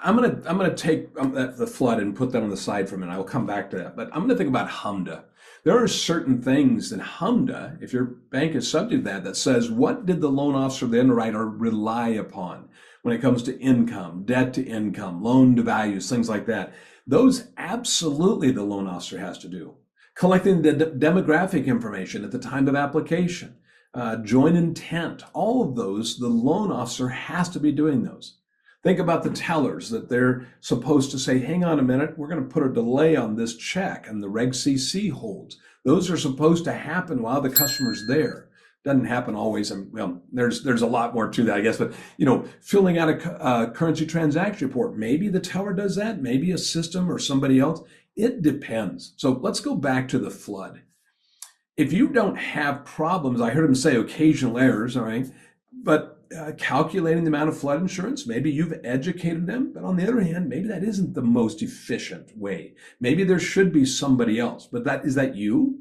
I'm gonna take the flood and put that on the side for a minute. I will come back to that, but I'm gonna think about HMDA. There are certain things in HMDA, if your bank is subject to that, that says what did the loan officer, the underwriter, rely upon when it comes to income, debt to income, loan to values, things like that. Those absolutely the loan officer has to do. Collecting the demographic information at the time of application, joint intent, all of those, the loan officer has to be doing those. Think about the tellers that they're supposed to say, hang on a minute, we're going to put a delay on this check and the Reg CC holds. Those are supposed to happen while the customer's there. Doesn't happen always. And well, there's a lot more to that, I guess. But, filling out a currency transaction report, maybe the teller does that, maybe a system or somebody else. It depends. So let's go back to the flood. If you don't have problems, I heard him say occasional errors, all right, but calculating the amount of flood insurance, maybe you've educated them, but on the other hand, maybe that isn't the most efficient way. Maybe there should be somebody else, but is that you?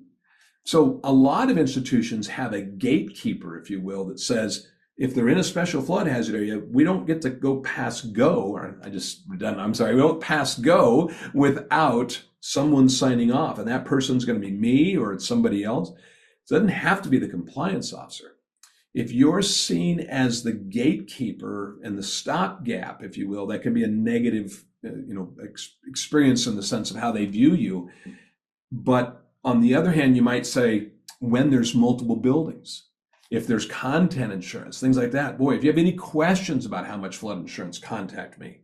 So a lot of institutions have a gatekeeper, if you will, that says, if they're in a special flood hazard area, we don't get to go past go, or we don't pass go without someone signing off. And that person's going to be me or it's somebody else. It doesn't have to be the compliance officer. If you're seen as the gatekeeper and the stopgap, if you will, that can be a negative, experience in the sense of how they view you. But on the other hand, you might say, when there's multiple buildings, if there's content insurance, things like that, boy, if you have any questions about how much flood insurance, contact me.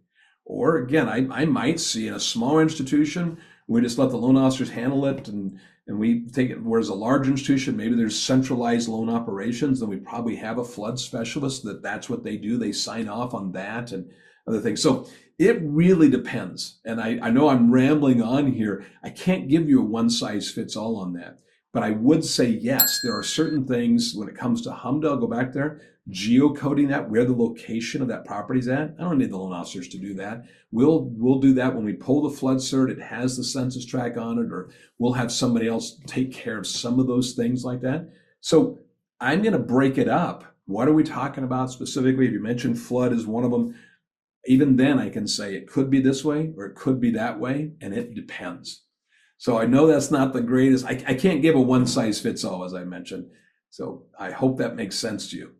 Or again, I might see in a smaller institution, we just let the loan officers handle it and we take it, whereas a large institution, maybe there's centralized loan operations, then we probably have a flood specialist that's what they do. They sign off on that and other things. So it really depends. And I know I'm rambling on here. I can't give you a one size fits all on that. But I would say, yes, there are certain things when it comes to HMDA, I'll go back there, geocoding that, where the location of that property is at. I don't need the loan officers to do that. We'll do that when we pull the flood cert, it has the census tract on it, or we'll have somebody else take care of some of those things like that. So I'm going to break it up. What are we talking about specifically? If you mentioned flood is one of them, even then I can say it could be this way or it could be that way, and it depends. So I know that's not the greatest. I can't give a one size fits all, as I mentioned. So I hope that makes sense to you.